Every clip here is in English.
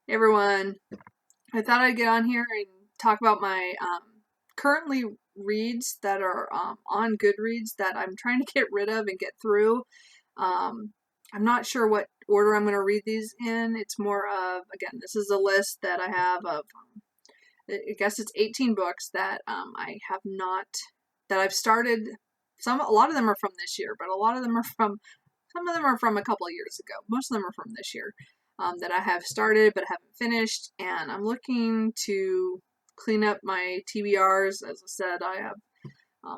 Hey everyone, I thought I'd get on here and talk about my currently reads that are on Goodreads that I'm trying to get rid of and get through. I'm not sure what order I'm going to read these in. It's more of, again, this is a list that I have of, I guess it's 18 books that I have not, that I've started. A lot of them are from this year, but a lot of them are from, some of them are from a couple of years ago. Most of them are from this year. That I have started but haven't finished, and I'm looking to clean up my TBRs. As I said, I have,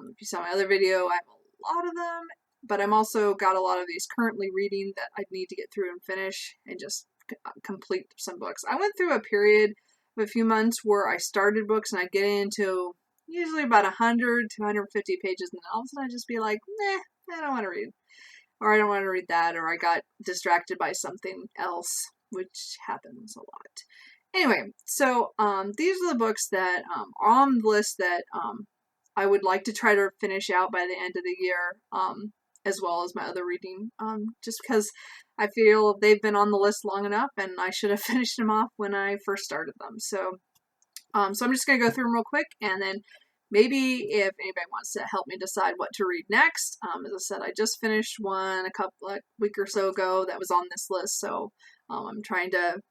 if you saw my other video, I have a lot of them, but I'm also got a lot of these currently reading that I need to get through and finish and just complete some books. I went through a period of a few months where I started books and I'd get into usually about 100 to 150 pages, and then all of a sudden I'd just be like, nah, I don't want to read. Or I don't want to read that, or I got distracted by something else, which happens a lot. Anyway, so these are the books that are on the list that I would like to try to finish out by the end of the year, as well as my other reading, just because I feel they've been on the list long enough, and I should have finished them off when I first started them. So I'm just going to go through them real quick, and then maybe if anybody wants to help me decide what to read next. As I said, I just finished one a week or so ago that was on this list, so I'm trying to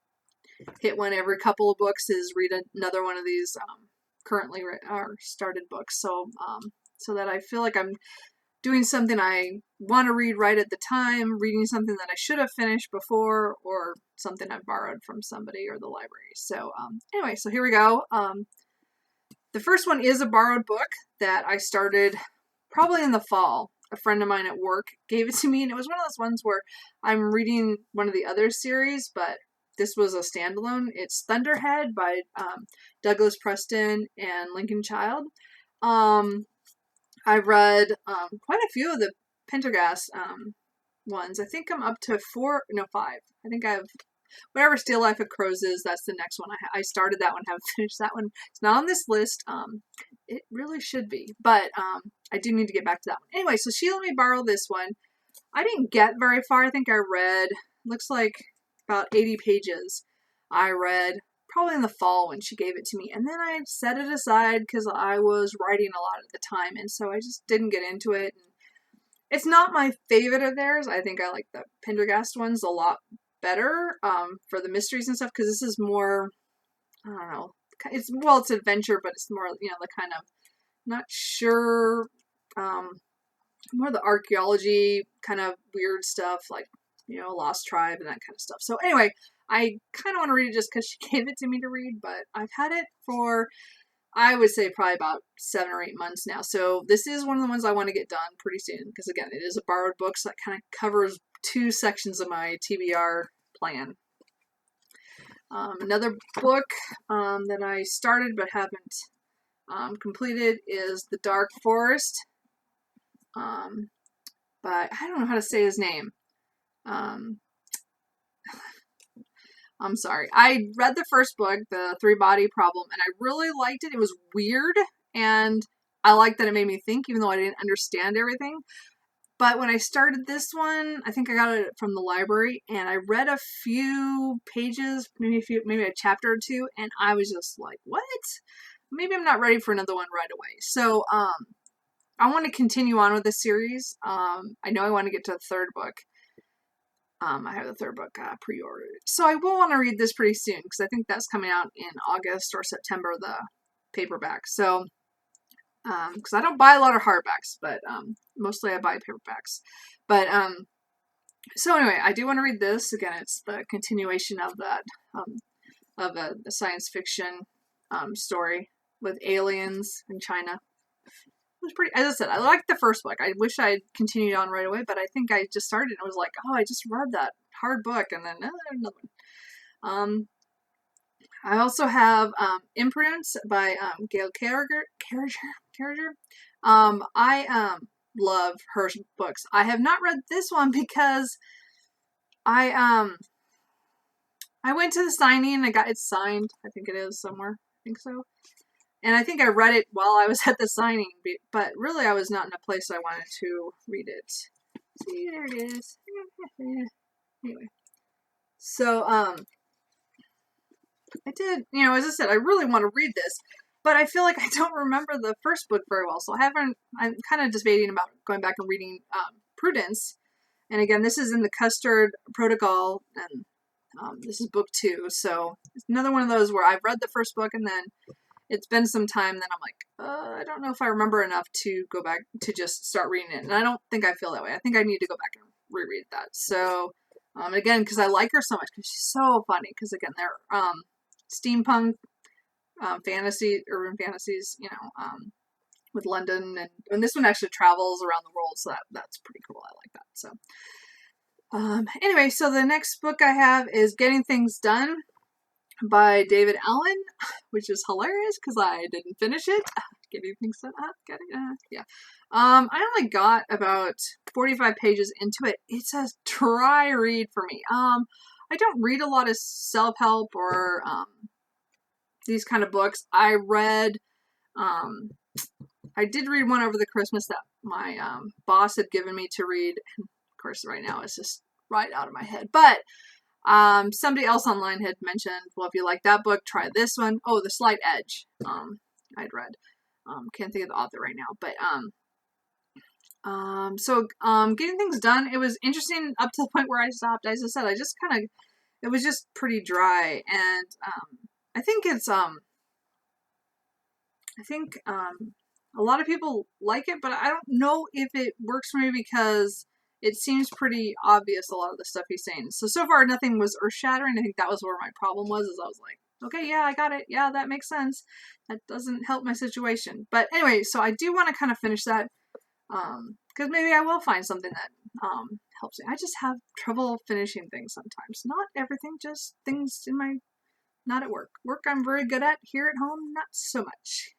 hit one every couple of books, is read another one of these currently started books, so that I feel like I'm doing something I want to read right at the time, reading something that I should have finished before, or something I've borrowed from somebody or the library. So anyway, so here we go. The first one is a borrowed book that I started probably in the fall. A friend of mine at work gave it to me, and it was one of those ones where I'm reading one of the other series, but this was a standalone. It's Thunderhead by Douglas Preston and Lincoln Child. I've read quite a few of the Pendergast ones. I think I'm up to 5. I think I've whatever Still Life of Crows is, that's the next one. I started that one, haven't finished that one. It's not on this list. It really should be, but I do need to get back to that one. Anyway, so she let me borrow this one. I didn't get very far. I think I read, looks like about 80 pages. I read probably in the fall when she gave it to me, and then I set it aside because I was writing a lot at the time, and so I just didn't get into it. It's not my favorite of theirs. I think I like the Pendergast ones a lot better for the mysteries and stuff, because this is more, I don't know, it's adventure, but it's more, the kind of, not sure, more the archaeology kind of weird stuff, like, Lost Tribe and that kind of stuff. So anyway, I kind of want to read it just because she gave it to me to read, but I've had it for, I would say, probably about 7 or 8 months now. So this is one of the ones I want to get done pretty soon, because again, it is a borrowed book, so that kind of covers 2 sections of my TBR plan. Another book that I started but haven't completed is The Dark Forest, but I don't know how to say his name. I'm sorry. I read the first book, The 3-Body Problem, and I really liked it. It was weird, and I liked that it made me think, even though I didn't understand everything. But when I started this one, I think I got it from the library, and I read a few pages, maybe a chapter or two, and I was just like, what? Maybe I'm not ready for another one right away. So, I want to continue on with this series. I know I want to get to the 3rd book. I have the 3rd book pre-ordered. So I will want to read this pretty soon, because I think that's coming out in August or September, the paperback. So, because I don't buy a lot of hardbacks, but mostly I buy paperbacks. But so anyway, I do want to read this. Again, it's the continuation of that, of a science fiction story with aliens in China. It was pretty, as I said, I liked the first book. I wish I had continued on right away, but I think I just started and I was like, oh, I just read that hard book, and then another one. I also have Imprints by Gail Carriger. I love her books. I have not read this one because I went to the signing and I got it signed. I think it is somewhere. I think so. And I think I read it while I was at the signing, but really I was not in a place I wanted to read it. See, there it is. Anyway. So, I did, you know, as I said, I really want to read this, but I feel like I don't remember the first book very well, so I'm kind of debating about going back and reading Prudence. And again, this is in the Custard Protocol, and this is book 2, so it's another one of those where I've read the first book and then it's been some time, then I'm like, I don't know if I remember enough to go back to just start reading it. And I don't think I feel that way. I think I need to go back and reread that. So, again, because I like her so much, because she's so funny. Because again, they're steampunk fantasy, urban fantasies, you know, with London, and this one actually travels around the world, so that's pretty cool. I like that. So, anyway, so the next book I have is Getting Things Done by David Allen, which is hilarious because I didn't finish it. Getting things done. Yeah. I only got about 45 pages into it. It's a dry read for me. I don't read a lot of self-help or these kind of books. I did read one over the Christmas that my boss had given me to read. And of course, right now it's just right out of my head. But somebody else online had mentioned, well, if you like that book, try this one. Oh, The Slight Edge. I'd read. Can't think of the author right now, but Getting Things Done, it was interesting up to the point where I stopped. As I said, it was just pretty dry, and I think it's a lot of people like it, but I don't know if it works for me because it seems pretty obvious, a lot of the stuff he's saying. So far, nothing was earth-shattering. I think that was where my problem was, is I was like, okay, yeah, I got it. Yeah, that makes sense. That doesn't help my situation. But anyway, so I do want to kind of finish that, because maybe I will find something that helps me. I just have trouble finishing things sometimes. Not everything, just things not at work. Work I'm very good at. Here at home, not so much.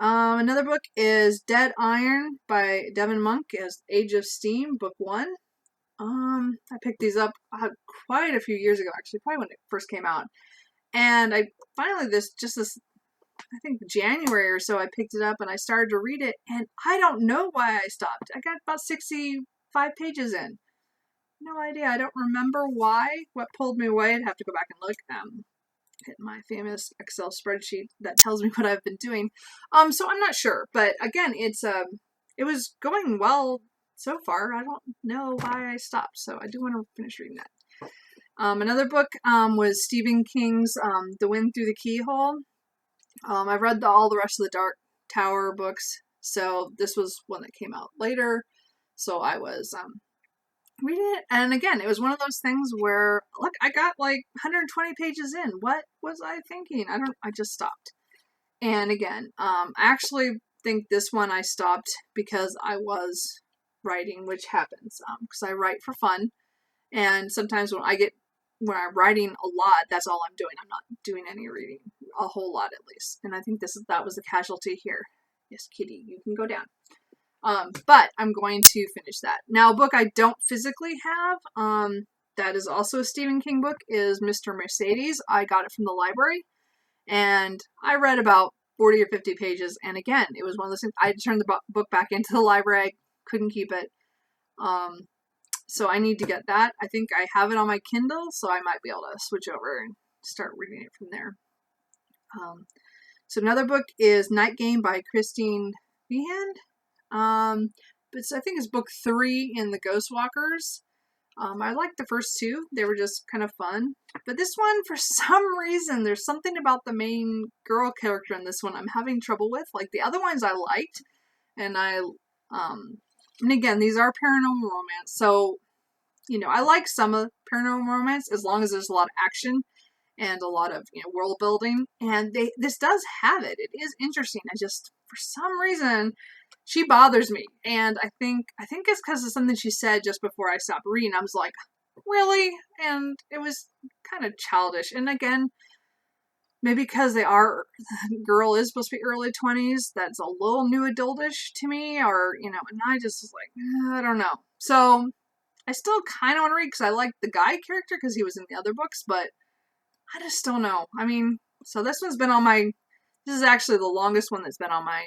Another book is Dead Iron by Devin Monk, as Age of Steam, book 1. I picked these up quite a few years ago, actually, probably when it first came out. And I finally, I think January or so, I picked it up and I started to read it, and I don't know why I stopped. I got about 65 pages in. No idea. I don't remember what pulled me away. I'd have to go back and look. Hit my famous Excel spreadsheet that tells me what I've been doing. So I'm not sure, but again, it was going well so far. I don't know why I stopped, so I do want to finish reading that. Another book was Stephen King's The Wind Through the Keyhole. I've read all the rest of the Dark Tower books, so this was one that came out later. So I was reading it, and again, it was one of those things where, look, I got like 120 pages in. What was I thinking? I just stopped. And again, I actually think this one I stopped because I was writing, which happens, because I write for fun, and sometimes when I'm writing a lot, that's all I'm doing. I'm not doing any reading, a whole lot at least. And I think that was the casualty here. Yes, kitty, you can go down. But I'm going to finish that. Now, a book I don't physically have, that is also a Stephen King book, is Mr. Mercedes. I got it from the library, and I read about 40 or 50 pages, and again, it was one of those things, I turned the book back into the library, I couldn't keep it. So I need to get that. I think I have it on my Kindle, so I might be able to switch over and start reading it from there. So another book is Night Game by Christine Meehan. But I think it's book 3 in the Ghost Walkers. I liked the first 2. They were just kind of fun. But this one, for some reason, there's something about the main girl character in this one I'm having trouble with. Like, the other ones I liked, and and again, these are paranormal romance, so, you know, I like some of paranormal romance as long as there's a lot of action and a lot of, you know, world building. And this does have it. It is interesting. I just, for some reason, she bothers me. And I think it's because of something she said just before I stopped reading. I was like, really? And it was kind of childish. And again, maybe because the girl is supposed to be early 20s, that's a little new adultish to me, or, you know, and I just was like, I don't know. So I still kind of want to read because I like the guy character because he was in the other books, but I just don't know. I mean, so this is actually the longest one that's been on my,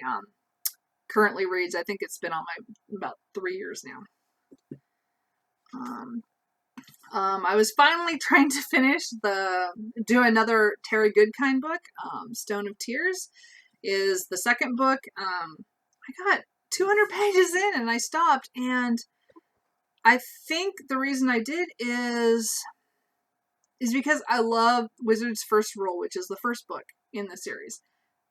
currently reads. I think it's been on my about 3 years now. I was finally trying to do another Terry Goodkind book. Stone of Tears is the second book. I got 200 pages in and I stopped, and I think the reason I did is because I love Wizard's First Rule, which is the first book in the series.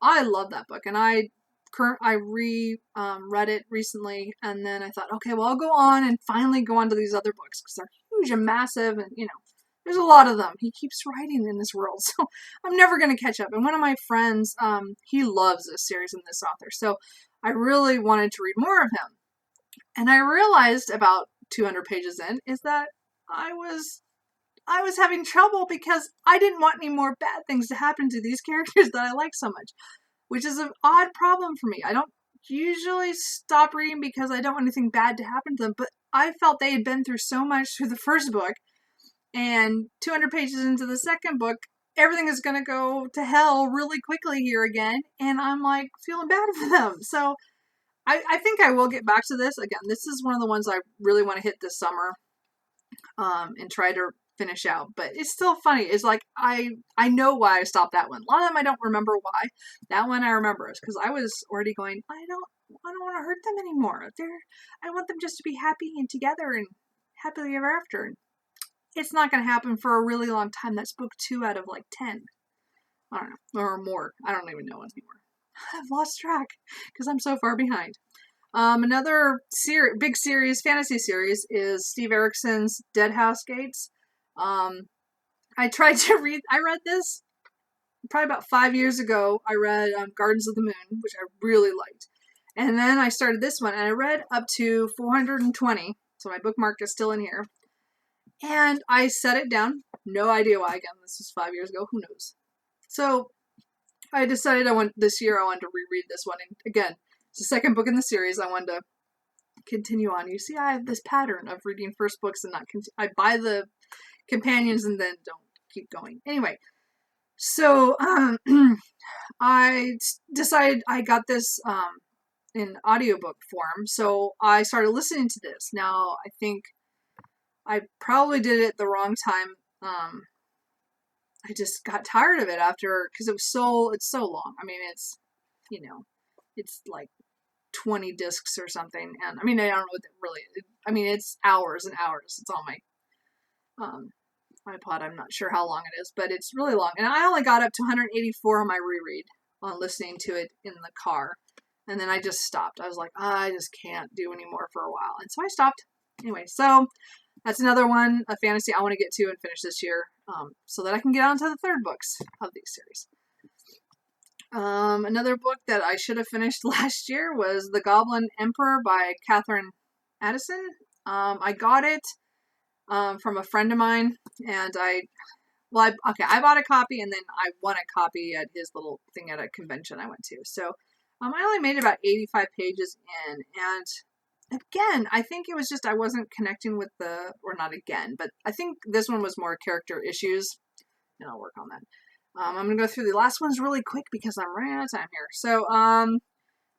I love that book, and I read it recently, and then I thought, okay, well, I'll go on and finally go on to these other books because they're huge and massive, and there's a lot of them. He keeps writing in this world, so I'm never going to catch up. And one of my friends, he loves this series and this author, so I really wanted to read more of him. And I realized about 200 pages in is that I was having trouble because I didn't want any more bad things to happen to these characters that I like so much, which is an odd problem for me. I don't usually stop reading because I don't want anything bad to happen to them, but I felt they had been through so much through the first book, and 200 pages into the second book, everything is going to go to hell really quickly here again, and I'm like feeling bad for them. So I think I will get back to this. Again, this is one of the ones I really want to hit this summer and try to finish out, but it's still funny. It's like I know why I stopped that one. A lot of them I don't remember why. That one I remember is because I was already going, I don't want to hurt them anymore. I want them just to be happy and together and happily ever after. And it's not going to happen for a really long time. That's book 2 out of like 10. I don't know, or more. I don't even know anymore. I've lost track because I'm so far behind. Another big series, fantasy series, is Steve Erickson's Dead House Gates. I read this probably about 5 years ago. I read Gardens of the Moon, which I really liked. And then I started this one, and I read up to 420, so my bookmark is still in here. And I set it down. No idea why. Again, this was 5 years ago. Who knows? So I decided this year I wanted to reread this one. And again, it's the second book in the series. I wanted to continue on. You see, I have this pattern of reading first books and not continue. I buy the companions and then don't keep going. Anyway, so I decided I got this in audiobook form, so I started listening to this. Now, I think I probably did it at the wrong time. I just got tired of it because it's so long. I mean, it's like 20 discs or something, and I mean, I don't know what it's hours and hours. It's on my iPod. I'm not sure how long it is, but it's really long. And I only got up to 184 on my reread on listening to it in the car, and then I just stopped. I was like, I just can't do anymore for a while, and so I stopped. Anyway, so that's another one, a fantasy I want to get to and finish this year, so that I can get on to the third books of these series. Another book that I should have finished last year was The Goblin Emperor by Catherine Addison. I got it from a friend of mine, and I bought a copy, and then I won a copy at his little thing at a convention I went to. So I only made about 85 pages in, and again, I think it was just I wasn't connecting with but I think this one was more character issues, and I'll work on that. I'm going to go through the last ones really quick because I'm running out of time here. So,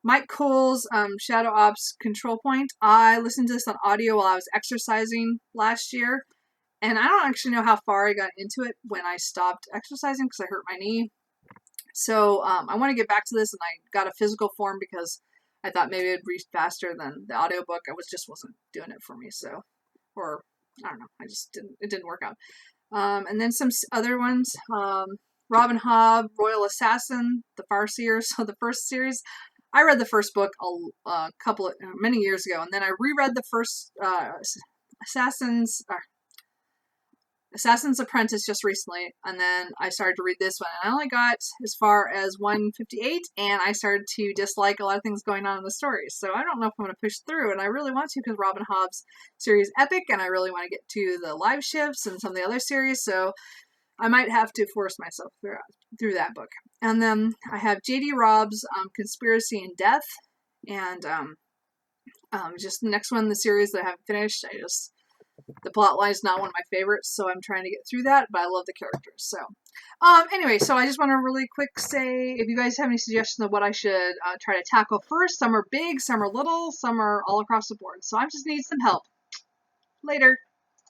Mike Cole's Shadow Ops Control Point. I listened to this on audio while I was exercising last year, and I don't actually know how far I got into it when I stopped exercising because I hurt my knee. So, I want to get back to this, and I got a physical form because I thought maybe it'd read faster than the audiobook. I wasn't doing it for me, so, or I don't know, it didn't work out. And then some other ones, Robin Hobb, Royal Assassin, The Farseer. So the first series, I read the first book many years ago, and then I reread the first Assassin's Apprentice just recently, and then I started to read this one, and I only got as far as 158, and I started to dislike a lot of things going on in the story. So I don't know if I'm going to push through, and I really want to because Robin Hobb's series is epic, and I really want to get to the live ships and some of the other series, so I might have to force myself through that book. And then I have J.D. Robb's Conspiracy and Death, and just the next one in the series that I haven't finished. The plot line is not one of my favorites, so I'm trying to get through that, but I love the characters. So, anyway, so I just want to really quick say, if you guys have any suggestions of what I should try to tackle first, some are big, some are little, some are all across the board. So I just need some help. Later.